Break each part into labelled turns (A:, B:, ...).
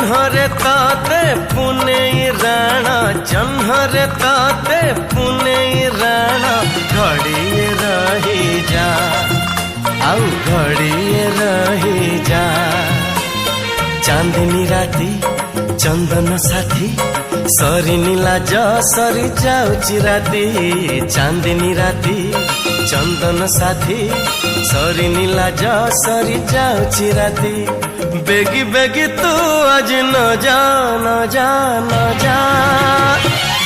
A: जन्हरे ताते पुने राणा जन्हरे ताते पुने राणा घड़िए रही जा आउ घड़िए रही जा चांदनी राती चंदन साथी सरी नीलाज सरी जाऊची राती चांदनी राती चंदन साथी सरी नीलाज सरी जाऊची राती बेगी बेगी तू आज न जा न जा न जा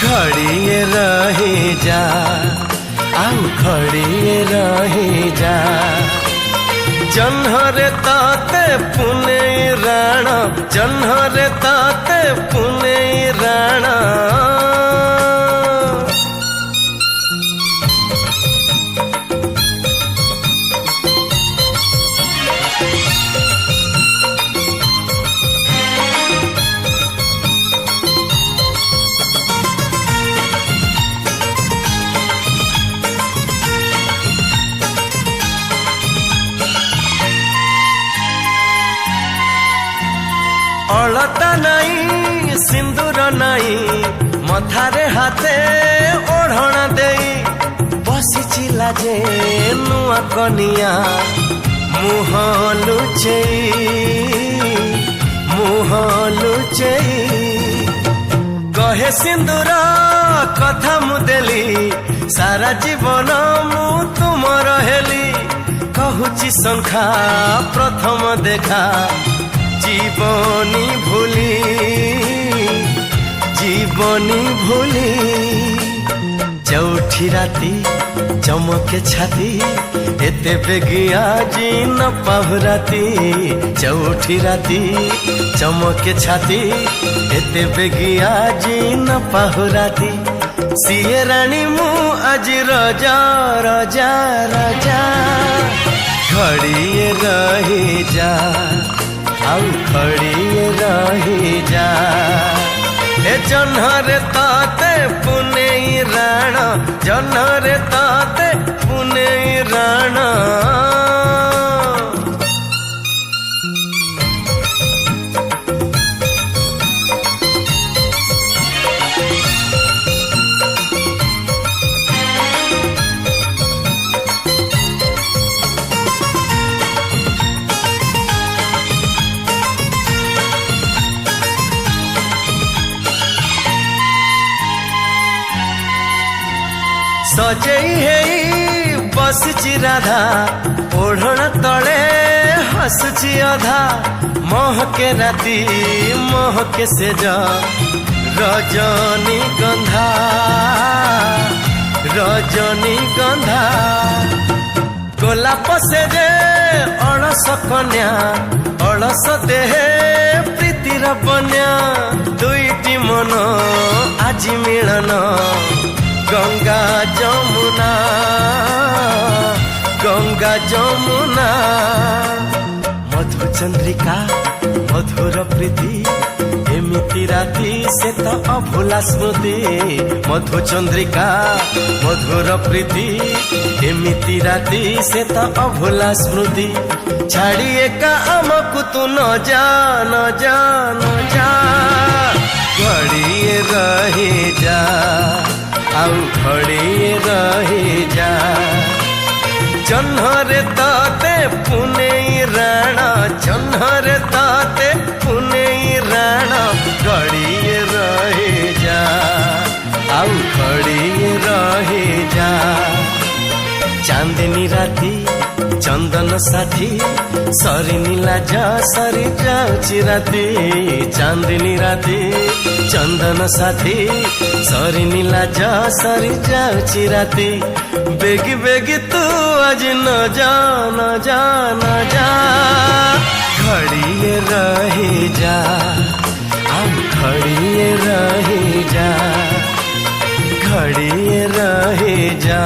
A: घड़िए रही जा आउ घड़िए रही जा जन्हरे ताते पुने राणा जन्हरे ताते पुने राणा अलता नाई सिंदूर नाई मथारे हाथे ओढ़ना देई बसी लाजे नुआ कनिया मुह लुचेई कहे सिंदूर कथा मुदेली सारा जीवन मु तुमर हेली कहूची शंखा प्रथम देखा जीवनी भूली चौठी राती चमके छाती एते बेगिया जी न पाहुराती चौठी राती चमके छाती एते बेगिया जी न पाहुराती सिए रानी मु आज रजा रजा रजा घड़िए रही जा आउ खड़िए रही जा ए जन्हरे ताते पुने राणा जन्हरे ताते पुने राणा सजई है बसची राधा ओढ़ना तले हसुची अधा महके राती महके से जा रजनी गंधा गोलाप से जे अड़स कन्या अड़स देहे प्रीतिर बन्या दुईटी मन आज मिलन गंगा जमुना मधु चंद्रिका मधुर प्रीति एमिति राती से तो अभुला स्मृति मधु चंद्रिका मधुर प्रीति एमिति राती से तो अभुला स्मृति छाड़िए का आमकु तू न जा न जा न जा घड़िए रही जा आउ घड़िए रही जा जन्हरे ताते पुने राणा जन्हरे ताते पुने राणा घड़िए रही जा आउ घड़िए रही जा चांदनी राती चंदन साथी सरी नीलाज सरी जाऊची राती चांदनी राती चंदन साथी सरी नीलाज सरी जाऊची राती बेगी बेगी तू आज न जा न जा न जा घड़िए रही जा हम घड़िए रही जा घड़िए रही जा।